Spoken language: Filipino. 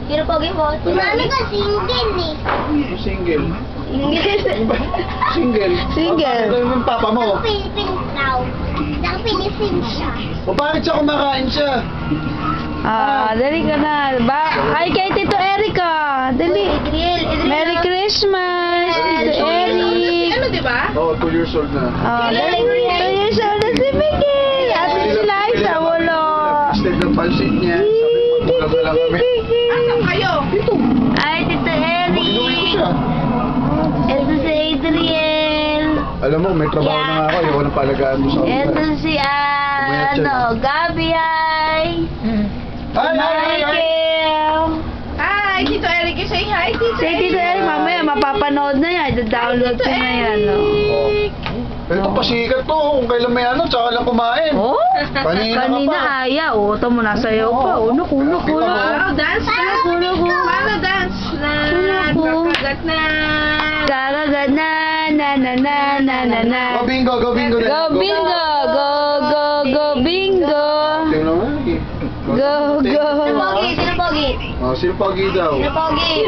Sino pogi mo? Mami ko single eh. Single. Single. Single. Ano yung papa mo? Philippines daw. Naka-Philippines siya. O bakit siya kumakain siya? Dali ka na. Hi kay Tito Erica. Dali. Merry Christmas, Tito Eric. Ano, di ba? Oo, 2 years old na. Dali. 2 years old na si Miguel. At si Liza, wala. Instead ng pansit niya, sabi ko, magkulang na lang kami. Asan kayo? Ay, Tito Eric. Inuwi ko siya. Ito si Adriel. Alam mo, may trabaho na nga ako. Ayaw na palagaan mo sa kanila. Ito si Gabi. Hi. Michael. Hi, Tito Eric. Say hi, Tito Si Tito Eric, mamaya mapapanood na yan. I-download ko na yan. Oh. Ito pasikat to. Kung kailan may ano, tsaka lang kumain. Oh, Kanina ka pa. ayaw. Oh, ito mo nasayaw pa. Unok. Wow, dance na. Paano dance na? Kakagat na. Kakagat na. Go bingo, go bingo. Go bingo. Go bingo. Tingnan mo eh. Go. Sino pogi? Sino pogi? Sino pogi daw? Sino pogi?